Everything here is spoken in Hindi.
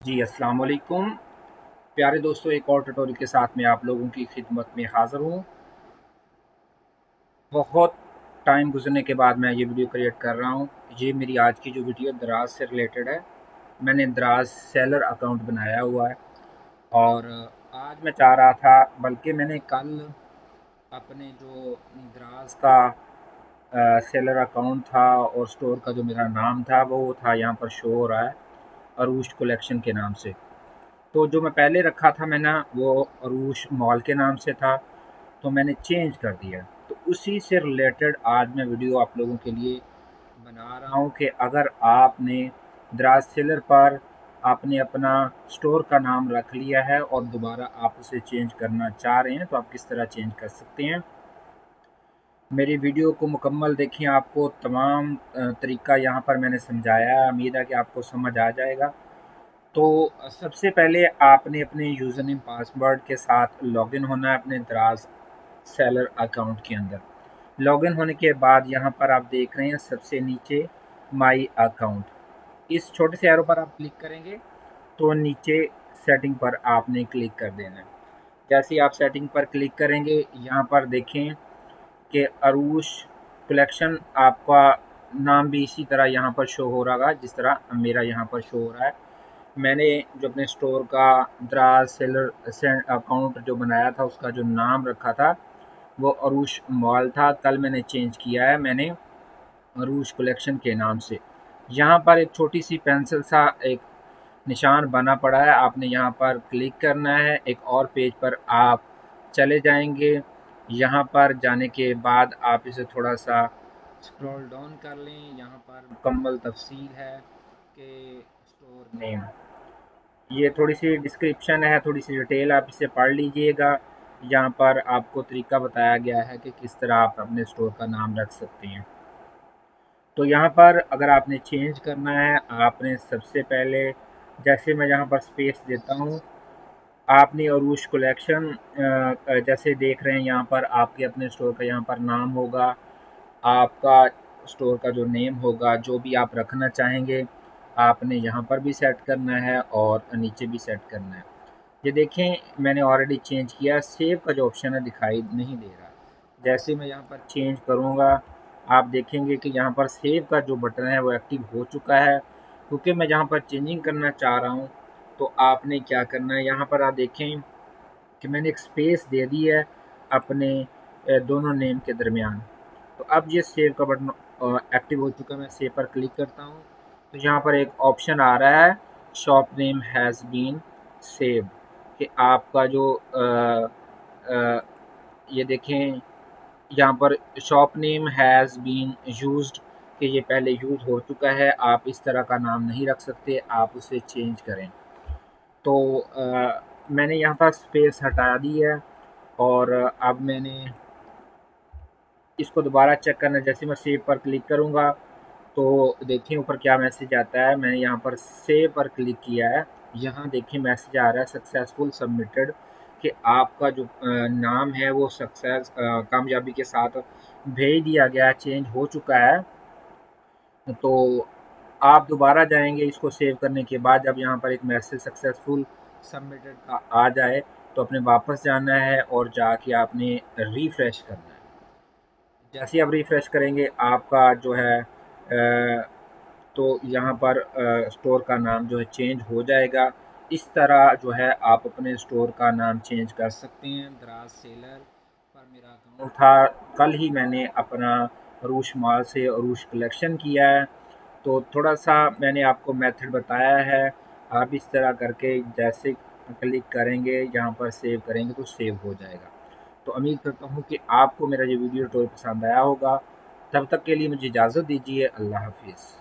जी, अस्सलाम वालेकुम। प्यारे दोस्तों, एक और ट्यूटोरियल के साथ मैं आप लोगों की खिदमत में हाज़िर हूँ। बहुत टाइम गुज़रने के बाद मैं ये वीडियो क्रिएट कर रहा हूँ। ये मेरी आज की जो वीडियो दराज़ से रिलेटेड है। मैंने दराज़ सेलर अकाउंट बनाया हुआ है और आज मैं चाह रहा था, बल्कि मैंने कल अपने जो दराज़ का सेलर अकाउंट था और स्टोर का जो मेरा नाम था वो था, यहाँ पर शो हो रहा है अरूश कलेक्शन के नाम से। तो जो मैं पहले रखा था मैंने, वो अरूश मॉल के नाम से था, तो मैंने चेंज कर दिया। तो उसी से रिलेटेड आज मैं वीडियो आप लोगों के लिए बना रहा हूँ कि अगर आपने दराज सेलर पर आपने अपना स्टोर का नाम रख लिया है और दोबारा आप उसे चेंज करना चाह रहे हैं तो आप किस तरह चेंज कर सकते हैं। मेरी वीडियो को मुकम्मल देखें, आपको तमाम तरीका यहाँ पर मैंने समझाया है। उम्मीद है कि आपको समझ आ जाएगा। तो सबसे पहले आपने अपने यूज़र नेम पासवर्ड के साथ लॉगिन होना है अपने दराज सेलर अकाउंट के अंदर। लॉगिन होने के बाद यहाँ पर आप देख रहे हैं सबसे नीचे माई अकाउंट, इस छोटे से एरो पर आप क्लिक करेंगे तो नीचे सेटिंग पर आपने क्लिक कर देना है। जैसे ही आप सेटिंग पर क्लिक करेंगे, यहाँ पर देखें कि अरूश कलेक्शन आपका नाम भी इसी तरह यहाँ पर शो हो रहा है जिस तरह मेरा यहाँ पर शो हो रहा है। मैंने जो अपने स्टोर का दराज सेलर अकाउंट जो बनाया था उसका जो नाम रखा था वो अरूश मॉल था। कल मैंने चेंज किया है, मैंने अरूश कलेक्शन के नाम से। यहाँ पर एक छोटी सी पेंसिल सा एक निशान बना पड़ा है, आपने यहाँ पर क्लिक करना है। एक और पेज पर आप चले जाएंगे। यहाँ पर जाने के बाद आप इसे थोड़ा सा स्क्रॉल डाउन कर लें। यहाँ पर मुकम्मल तफसील है कि स्टोर नेम, ये थोड़ी सी डिस्क्रिप्शन है, थोड़ी सी डिटेल आप इसे पढ़ लीजिएगा। यहाँ पर आपको तरीका बताया गया है कि किस तरह आप अपने स्टोर का नाम रख सकते हैं। तो यहाँ पर अगर आपने चेंज करना है, आपने सबसे पहले, जैसे मैं यहाँ पर स्पेस देता हूँ, आपने अरूश कलेक्शन जैसे देख रहे हैं यहाँ पर आपके अपने स्टोर का यहाँ पर नाम होगा, आपका स्टोर का जो नेम होगा, जो भी आप रखना चाहेंगे आपने यहाँ पर भी सेट करना है और नीचे भी सेट करना है। ये देखें मैंने ऑलरेडी चेंज किया, सेव का जो ऑप्शन है दिखाई नहीं दे रहा। जैसे मैं यहाँ पर चेंज करूँगा आप देखेंगे कि यहाँ पर सेव का जो बटन है वो एक्टिव हो चुका है। क्योंकि मैं यहाँ पर चेंजिंग करना चाह रहा हूँ तो आपने क्या करना है, यहाँ पर आप देखें कि मैंने एक स्पेस दे दी है अपने दोनों नेम के दरमियान। तो अब ये सेव का बटन एक्टिव हो चुका है। मैं सेव पर क्लिक करता हूँ तो यहाँ पर एक ऑप्शन आ रहा है, shop name has been save, कि आपका जो ये देखें यहाँ पर shop name has been used, कि ये पहले यूज़ हो चुका है, आप इस तरह का नाम नहीं रख सकते, आप उसे चेंज करें। तो मैंने यहाँ पर स्पेस हटा दी है और अब मैंने इसको दोबारा चेक करना है। जैसे मैं सेव पर क्लिक करूँगा तो देखिए ऊपर क्या मैसेज आता है। मैंने यहाँ पर सेव पर क्लिक किया है, यहाँ देखिए मैसेज आ रहा है सक्सेसफुल सबमिटेड, कि आपका जो नाम है वो कामयाबी के साथ भेज दिया गया है, चेंज हो चुका है। तो आप दोबारा जाएंगे इसको सेव करने के बाद, जब यहाँ पर एक मैसेज सक्सेसफुल सबमिटेड का आ जाए तो अपने वापस जाना है और जाके आपने रिफ़्रेश करना है। जैसे ही आप रिफ़्रेश करेंगे आपका जो है तो यहाँ पर स्टोर का नाम जो है चेंज हो जाएगा। इस तरह जो है आप अपने स्टोर का नाम चेंज कर सकते हैं। दराज सेलर पर मेरा अकाउंट था, कल ही मैंने अपना अरूश मॉल से अरूश कलेक्शन किया है। तो थोड़ा सा मैंने आपको मेथड बताया है, आप इस तरह करके जैसे क्लिक करेंगे यहाँ पर सेव करेंगे तो सेव हो जाएगा। तो उम्मीद करता हूँ कि आपको मेरा ये वीडियो टूटोरियल पसंद आया होगा। तब तक के लिए मुझे इजाज़त दीजिए। अल्लाह हाफिज़।